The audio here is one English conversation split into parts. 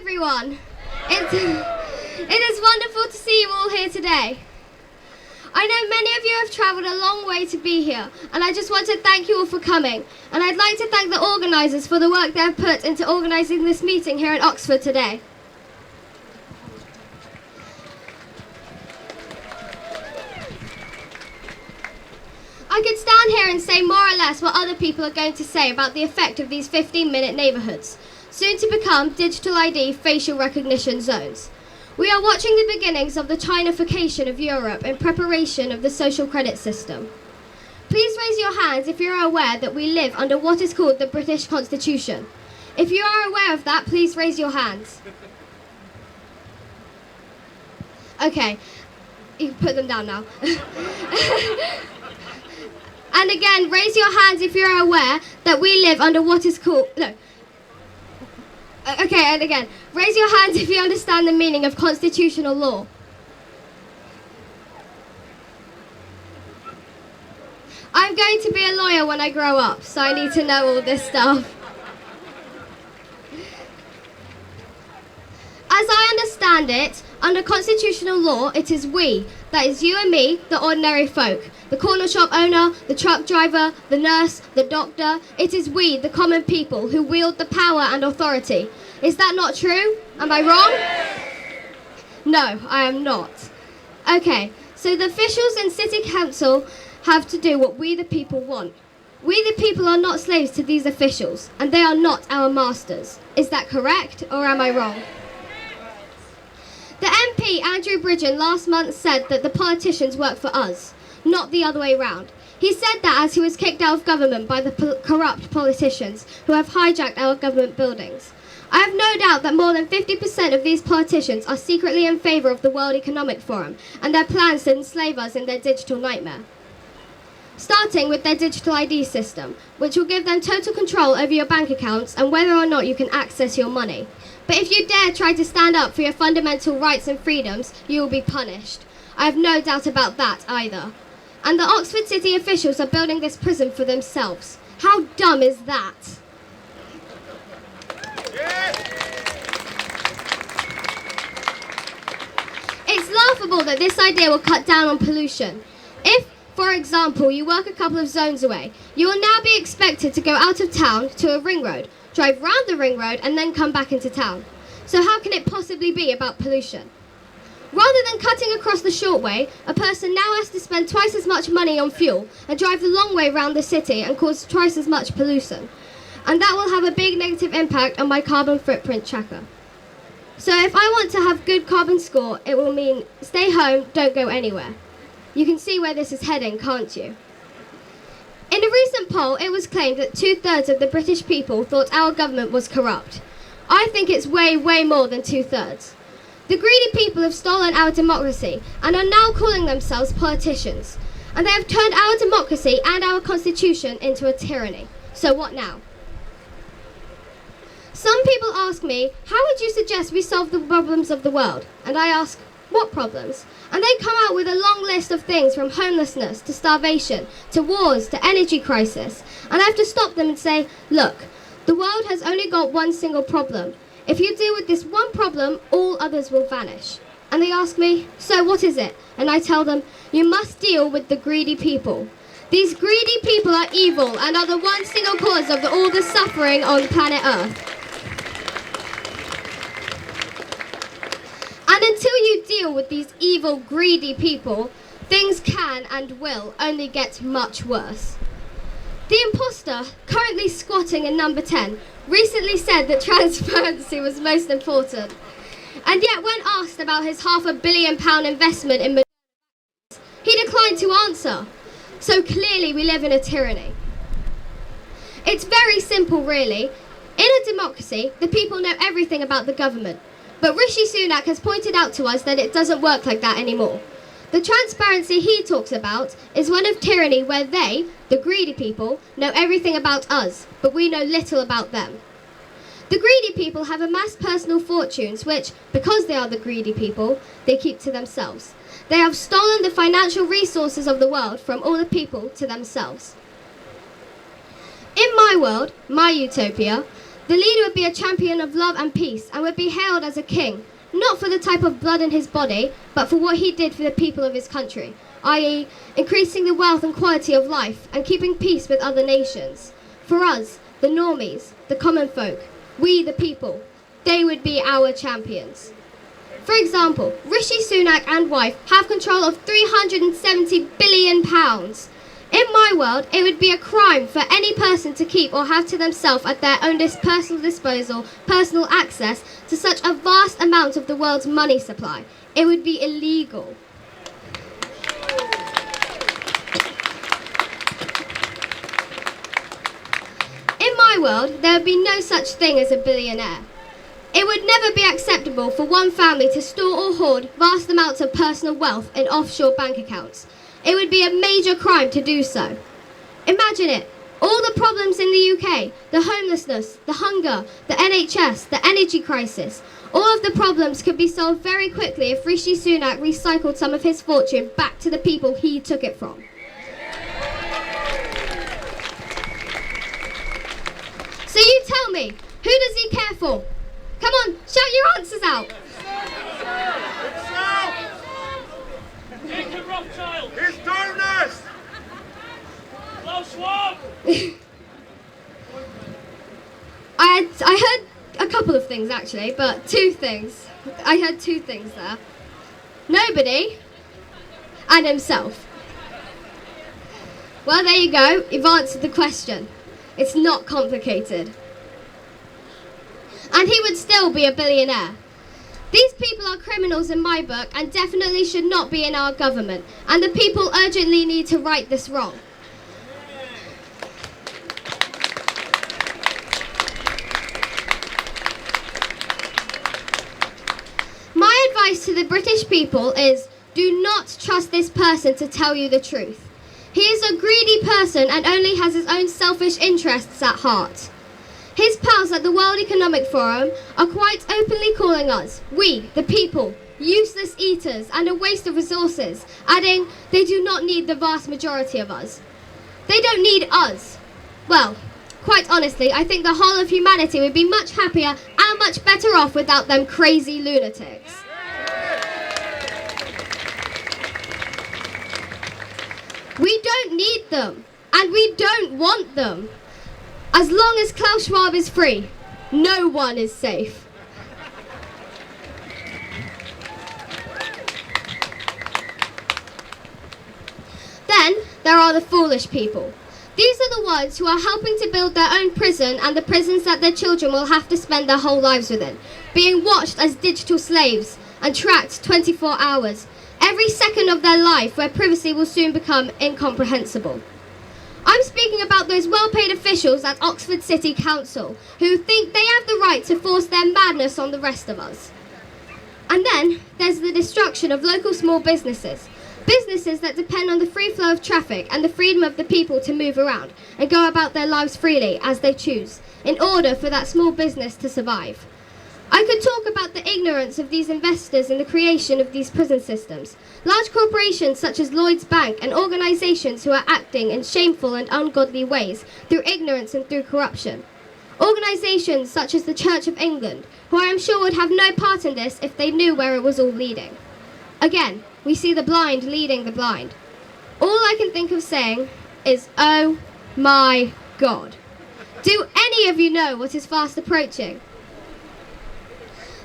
everyone. It is wonderful to see you all here today. I know many of you have travelled a long way to be here, and I just want to thank you all for coming. And I'd like to thank the organisers for the work they have put into organising this meeting here in Oxford today. I could stand here and say more or less what other people are going to say about the effect of these 15-minute neighbourhoods, soon to become digital ID facial recognition zones. We are watching the beginnings of the Chinification of Europe in preparation of the social credit system. Please raise your hands if you are aware that we live under what is called the British Constitution. If you are aware of that, please raise your hands. Okay, you can put them down now. And again, raise your hands if you're aware that we live under what is called... No. Okay, and again, raise your hands if you understand the meaning of constitutional law. I'm going to be a lawyer when I grow up, so I need to know all this stuff. As I understand it, under constitutional law, it is we, that is you and me, the ordinary folk, the corner shop owner, the truck driver, the nurse, the doctor. It is we, the common people, who wield the power and authority. Is that not true? Am I wrong? No, I am not. Okay, so the officials in City Council have to do what we the people want. We the people are not slaves to these officials, and they are not our masters. Is that correct, or am I wrong? The MP, Andrew Bridgen, last month said that the politicians work for us, not the other way round. He said that as he was kicked out of government by the corrupt politicians who have hijacked our government buildings. I have no doubt that more than 50% of these politicians are secretly in favour of the World Economic Forum and their plans to enslave us in their digital nightmare. Starting with their digital ID system, which will give them total control over your bank accounts and whether or not you can access your money. But if you dare try to stand up for your fundamental rights and freedoms, you will be punished. I have no doubt about that either. And the Oxford City officials are building this prison for themselves. How dumb is that? It's laughable that this idea will cut down on pollution. If, for example, you work a couple of zones away, you will now be expected to go out of town to a ring road, drive round the ring road and then come back into town. So how can it possibly be about pollution? Rather than cutting across the short way, a person now has to spend twice as much money on fuel and drive the long way round the city and cause twice as much pollution. And that will have a big negative impact on my carbon footprint tracker. So if I want to have good carbon score, it will mean stay home, don't go anywhere. You can see where this is heading, can't you? In a recent poll, it was claimed that 2/3 of the British people thought our government was corrupt. I think it's way, way more than 2/3. The greedy people have stolen our democracy and are now calling themselves politicians. And they have turned our democracy and our constitution into a tyranny. So what now? Some people ask me, how would you suggest we solve the problems of the world? And I ask, what problems? And they come out with a long list of things from homelessness to starvation, to wars, to energy crisis. And I have to stop them and say, look, the world has only got one single problem. If you deal with this one problem, all others will vanish. And they ask me, so what is it? And I tell them, you must deal with the greedy people. These greedy people are evil and are the one single cause of all the suffering on planet Earth. And until you deal with these evil, greedy people, things can and will only get much worse. The imposter, currently squatting in number 10, recently said that transparency was most important. And yet when asked about his £500 million investment in he declined to answer. So clearly we live in a tyranny. It's very simple, really. In a democracy, the people know everything about the government. But Rishi Sunak has pointed out to us that it doesn't work like that anymore. The transparency he talks about is one of tyranny where they, the greedy people, know everything about us, but we know little about them. The greedy people have amassed personal fortunes which, because they are the greedy people, they keep to themselves. They have stolen the financial resources of the world from all the people to themselves. In my world, my utopia, The leader would be a champion of love and peace and would be hailed as a king, not for the type of blood in his body, but for what he did for the people of his country, i.e., increasing the wealth and quality of life and keeping peace with other nations. For us, the normies, the common folk, we the people, they would be our champions. For example, Rishi Sunak and wife have control of £370 billion. In my world, it would be a crime for any person to keep or have to themselves at their own personal disposal, personal access to such a vast amount of the world's money supply. It would be illegal. In my world, there would be no such thing as a billionaire. It would never be acceptable for one family to store or hoard vast amounts of personal wealth in offshore bank accounts. It would be a major crime to do so. Imagine it. All the problems in the UK, the homelessness, the hunger, the NHS, the energy crisis, all of the problems could be solved very quickly if Rishi Sunak recycled some of his fortune back to the people he took it from. So you tell me, who does he care for? Come on, shout your answers out. Jacob Rothschild! His donors! Klaus Schwab! I heard a couple of things actually, but two things. I heard two things there. Nobody and himself. Well, there you go. You've answered the question. It's not complicated. And he would still be a billionaire. These people are criminals in my book and definitely should not be in our government. And the people urgently need to right this wrong. My advice to the British people is, do not trust this person to tell you the truth. He is a greedy person and only has his own selfish interests at heart. His pals at the World Economic Forum are quite openly calling us, we, the people, useless eaters and a waste of resources, adding, they do not need the vast majority of us. They don't need us. Well, quite honestly, I think the whole of humanity would be much happier and much better off without them crazy lunatics. We don't need them, and we don't want them. As long as Klaus Schwab is free, no one is safe. Then there are the foolish people. These are the ones who are helping to build their own prison and the prisons that their children will have to spend their whole lives within, being watched as digital slaves and tracked 24 hours, every second of their life where privacy will soon become incomprehensible. I'm speaking about those well-paid officials at Oxford City Council who think they have the right to force their madness on the rest of us. And then there's the destruction of local small businesses. Businesses that depend on the free flow of traffic and the freedom of the people to move around and go about their lives freely as they choose, in order for that small business to survive. I could talk about the ignorance of these investors in the creation of these prison systems. Large corporations such as Lloyd's Bank and organisations who are acting in shameful and ungodly ways through ignorance and through corruption. Organisations such as the Church of England, who I am sure would have no part in this if they knew where it was all leading. Again, we see the blind leading the blind. All I can think of saying is, oh my God. Do any of you know what is fast approaching?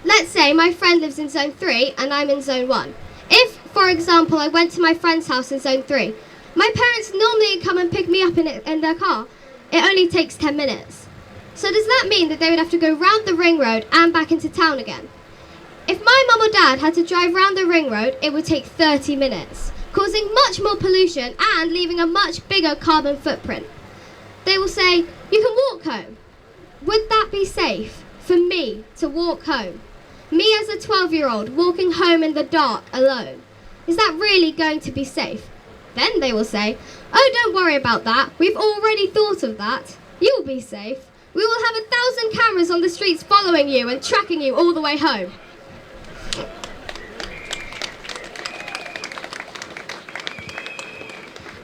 Let's say my friend lives in Zone 3 and I'm in Zone 1. If, for example, I went to my friend's house in Zone 3, my parents normally come and pick me up in their car. It only takes 10 minutes. So does that mean that they would have to go round the ring road and back into town again? If my mum or dad had to drive round the ring road, it would take 30 minutes, causing much more pollution and leaving a much bigger carbon footprint. They will say, you can walk home. Would that be safe for me to walk home? Me as a 12-year-old walking home in the dark alone. Is that really going to be safe? Then they will say, oh, don't worry about that. We've already thought of that. You'll be safe. We will have 1,000 cameras on the streets following you and tracking you all the way home.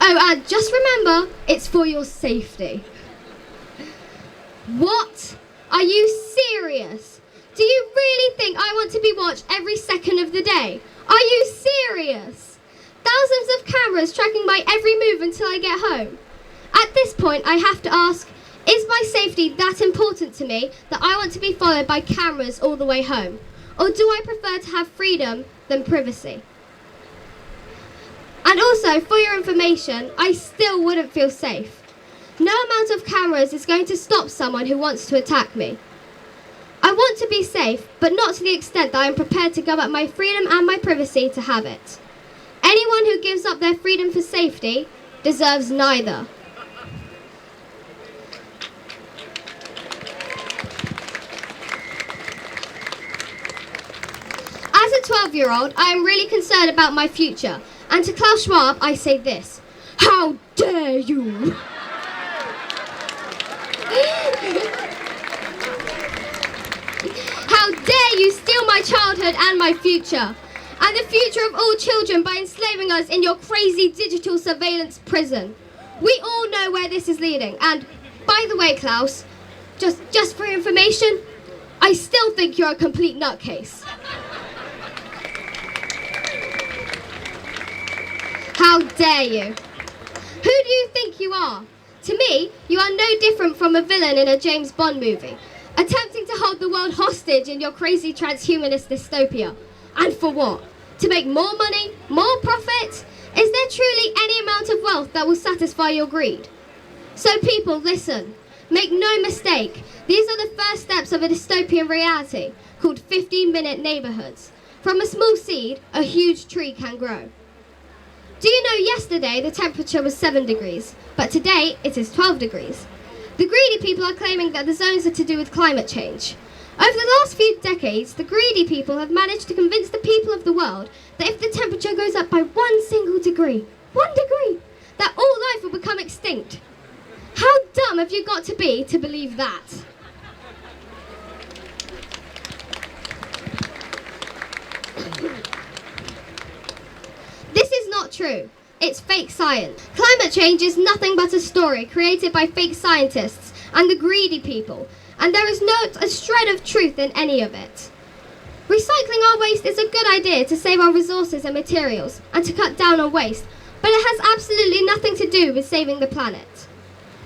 Oh, and just remember, it's for your safety. What Are you serious? Do you really think I want to be watched every second of the day? Are you serious? Thousands of cameras tracking my every move until I get home. At this point, I have to ask, is my safety that important to me that I want to be followed by cameras all the way home? Or do I prefer to have freedom than privacy? And also, for your information, I still wouldn't feel safe. No amount of cameras is going to stop someone who wants to attack me. I want to be safe, but not to the extent that I am prepared to give up my freedom and my privacy to have it. Anyone who gives up their freedom for safety deserves neither. As a 12-year-old, I am really concerned about my future. And to Klaus Schwab, I say this: how dare you? How dare you steal my childhood and my future, and the future of all children by enslaving us in your crazy digital surveillance prison. We all know where this is leading, and by the way, Klaus, just for your information, I still think you're a complete nutcase. How dare you? Who do you think you are? To me, you are no different from a villain in a James Bond movie, attempting to hold the world hostage in your crazy transhumanist dystopia. And for what? To make more money? More profit? Is there truly any amount of wealth that will satisfy your greed? So people, listen. Make no mistake, these are the first steps of a dystopian reality called 15-minute neighborhoods. From a small seed, a huge tree can grow. Do you know yesterday the temperature was 7 degrees, but today it is 12 degrees? The greedy people are claiming that the zones are to do with climate change. Over the last few decades, the greedy people have managed to convince the people of the world that if the temperature goes up by 1 single degree, 1 degree, that all life will become extinct. How dumb have you got to be to believe that? This is not true. It's fake science. Climate change is nothing but a story created by fake scientists and the greedy people, and there is not a shred of truth in any of it. Recycling our waste is a good idea to save our resources and materials and to cut down on waste, but it has absolutely nothing to do with saving the planet.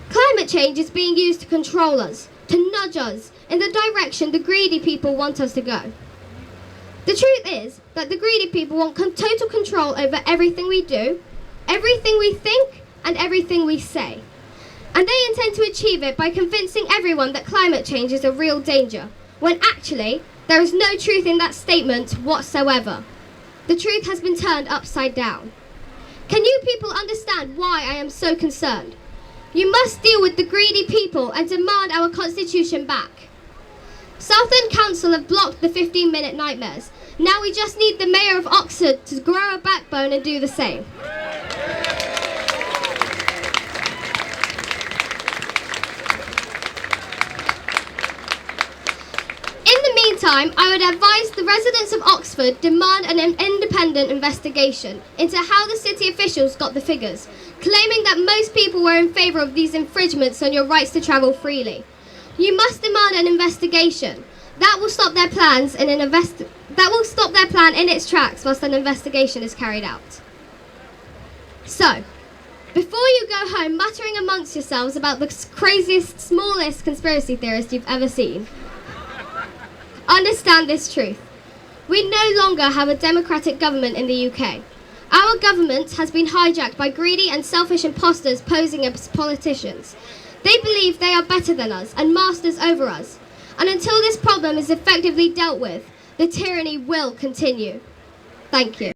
Climate change is being used to control us, to nudge us in the direction the greedy people want us to go. The truth is that the greedy people want total control over everything we do, everything we think, and everything we say. And they intend to achieve it by convincing everyone that climate change is a real danger, when actually, there is no truth in that statement whatsoever. The truth has been turned upside down. Can you people understand why I am so concerned? You must deal with the greedy people and demand our constitution back. Southend Council have blocked the 15-minute nightmares. Now we just need the Mayor of Oxford to grow a backbone and do the same. In the meantime, I would advise the residents of Oxford demand an independent investigation into how the city officials got the figures, claiming that most people were in favour of these infringements on your rights to travel freely. You must demand an investigation. That will stop their plans in plan in its tracks whilst an investigation is carried out. So, before you go home muttering amongst yourselves about the craziest, smallest conspiracy theorist you've ever seen, understand this truth. We no longer have a democratic government in the UK. Our government has been hijacked by greedy and selfish imposters posing as politicians. They believe they are better than us and masters over us. And until this problem is effectively dealt with, the tyranny will continue. Thank you.